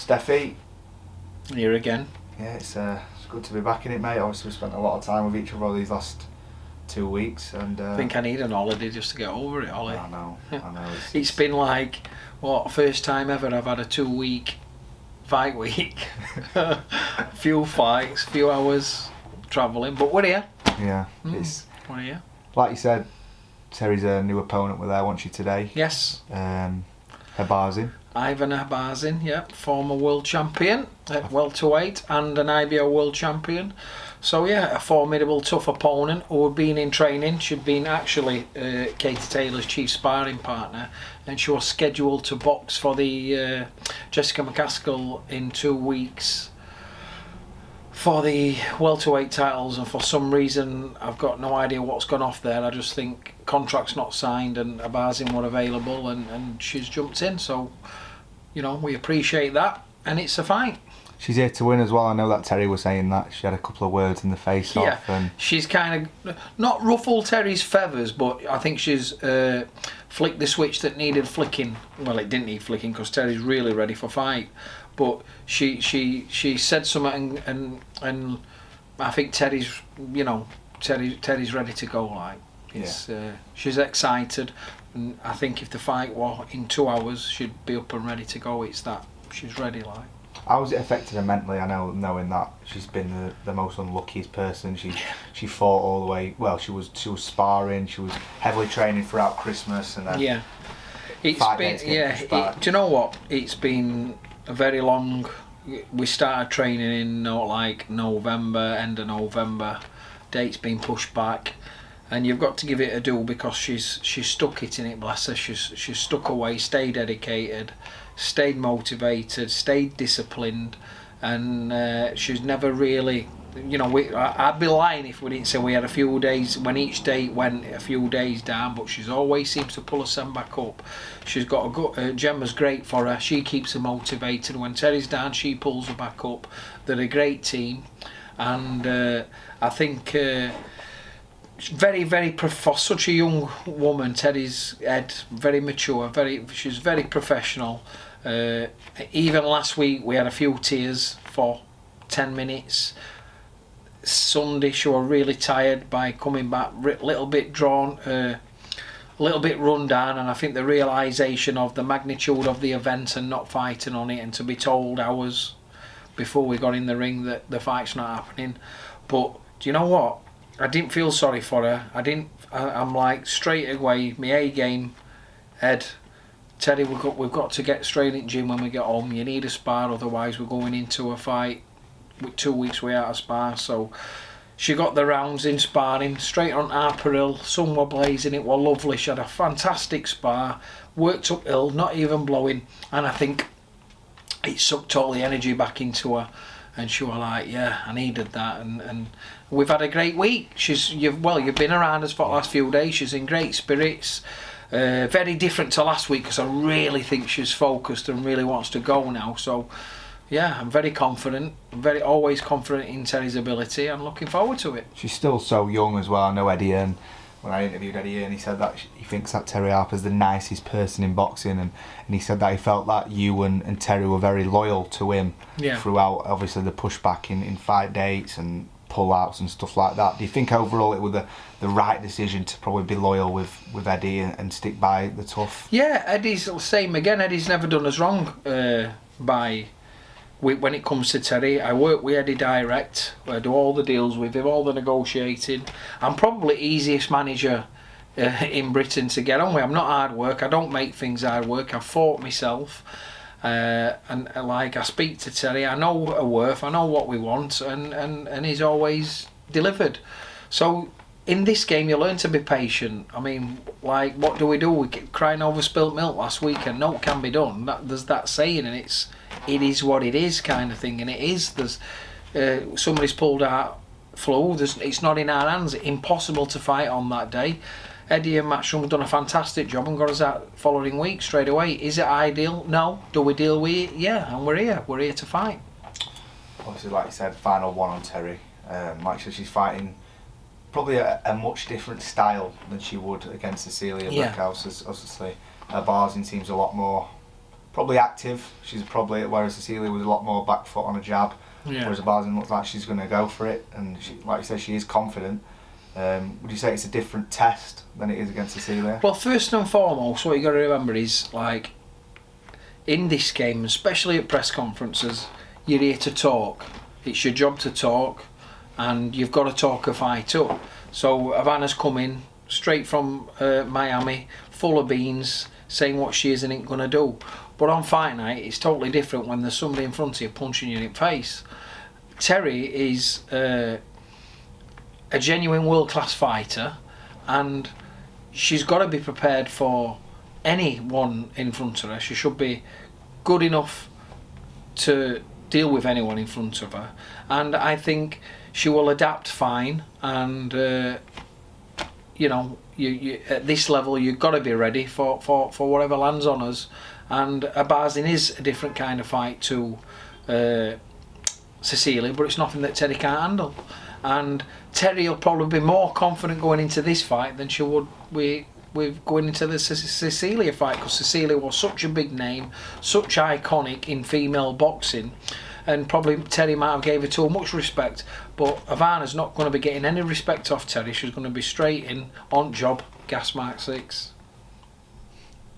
Stefy. Here again. Yeah, it's good to be back in it, mate. Obviously we spent a lot of time with each other these last 2 weeks, and I think I need an holiday just to get over it, Ollie. I know. It's been like, first time ever I've had a 2-week fight week. Few fights, few hours travelling, but we're here. Yeah, We're here. Like you said, Terry's a new opponent with there, wants you today. Yes. Habazin. Ivan Habazin, yeah, former world champion at welterweight and an IBO world champion. So yeah, a formidable, tough opponent who had been in training. She'd been actually Katie Taylor's chief sparring partner, and she was scheduled to box for the Jessica McCaskill in 2 weeks for the welterweight titles, and for some reason I've got no idea what's gone off there. I just think contract's not signed and Habazin were available, and she's jumped in, so you know, we appreciate that, and it's a fight. She's here to win as well. I know that Terry was saying that. She had a couple of words in the face off. And she's kind of not ruffled Terry's feathers, but I think she's flicked the switch that needed flicking. Well, it didn't need flicking because Terry's really ready for fight. But she said something, and I think Terry's ready to go. Like she's excited, and I think if the fight were in 2 hours, she'd be up and ready to go. It's that she's ready. Like. How has it affected her mentally? I know, knowing that she's been the most unluckiest person. She fought all the way. Well, she was sparring. She was heavily training throughout Christmas, and then it's been do you know what? It's been a very long. We started training in November, end of November. Date's been pushed back, and you've got to give it a do because she's stuck it in it. Bless her. She's stuck away, stayed dedicated, stayed motivated, stayed disciplined, and she's never really, I'd be lying if we didn't say we had a few days when each date went a few days down, but she's always seems to pull herself back up. She's got a good, Gemma's great for her. She keeps her motivated. When Terry's down, she pulls her back up. They're a great team, and I think very, very for such a young woman, Terry's head very mature. She's very professional. Even last week we had a few tears for 10 minutes. Sunday she was really tired by coming back, little bit drawn, a little bit run down, and I think the realisation of the magnitude of the event and not fighting on it, and to be told hours before we got in the ring that the fight's not happening. But do you know what? I didn't feel sorry for her. I'm like, straight away, my A game, Ed, Terry, we've got to get straight in the gym when we get home. You need a spar, otherwise we're going into a fight with 2 weeks way out of spar. So she got the rounds in sparring, straight on Harper Hill. Sun were blazing, it was lovely. She had a fantastic spar, worked uphill, not even blowing, and I think it sucked all the energy back into her. And she was like, yeah, I needed that, and we've had a great week. You've been around us for the last few days. She's in great spirits. Very different to last week because I really think she's focused and really wants to go now. So yeah, I'm very confident. I'm always confident in Terry's ability. I'm looking forward to it. She's still so young as well. I know Eddie, and when I interviewed Eddie, and he said that he thinks that Terry Harper's the nicest person in boxing, and he said that he felt that you and Terry were very loyal to him throughout, obviously, the pushback in fight dates and pull-outs and stuff like that. Do you think overall it was the right decision to probably be loyal with Eddie and stick by the tough? Yeah, Eddie's the same again. Eddie's never done us wrong when it comes to Terry. I work with Eddie direct. I do all the deals with him, all the negotiating. I'm probably easiest manager in Britain to get on with. I'm not hard work. I don't make things hard work. I've fought myself. And like, I speak to Terry, I know her worth, I know what we want, and he's always delivered. So in this game you learn to be patient. I mean, like, what do? We kept crying over spilt milk last week, and no, it can be done. There's that saying, and it is what it is kind of thing, and it is. There's somebody's pulled out flu. It's not in our hands. Impossible to fight on that day. Eddie and Matchroom have done a fantastic job and got us out following week straight away. Is it ideal? No. Do we deal with it? Yeah, and we're here. We're here to fight. Obviously, like you said, final one on Terry. Like she's fighting probably a much different style than she would against Cecilia Brickhouse. Obviously, Habazin seems a lot more probably active. She's probably, whereas Cecilia was a lot more back foot on a jab. Yeah. Whereas Barzin looks like she's going to go for it, and she, like you said, she is confident. Would you say it's a different test than it is against Cecilia? Well, first and foremost, what you got to remember is, like, in this game, especially at press conferences, you're here to talk. It's your job to talk, and you've got to talk a fight up. So Havana's come in straight from Miami, full of beans, saying what she is and ain't going to do. But on fight night, it's totally different when there's somebody in front of you punching you in the face. Terry is a genuine world-class fighter, and she's got to be prepared for anyone in front of her. She should be good enough to deal with anyone in front of her, and I think she will adapt fine. And you know, you at this level, you've got to be ready for whatever lands on us. And a Barzin is a different kind of fight to Cecilia, but it's nothing that Terry can't handle. And Terry will probably be more confident going into this fight than she would with going into the Cecilia fight, because Cecilia was such a big name, such iconic in female boxing, and probably Terry might have gave her too much respect. But Havana's not going to be getting any respect off Terry. She's going to be straight in, on job, gas mark 6.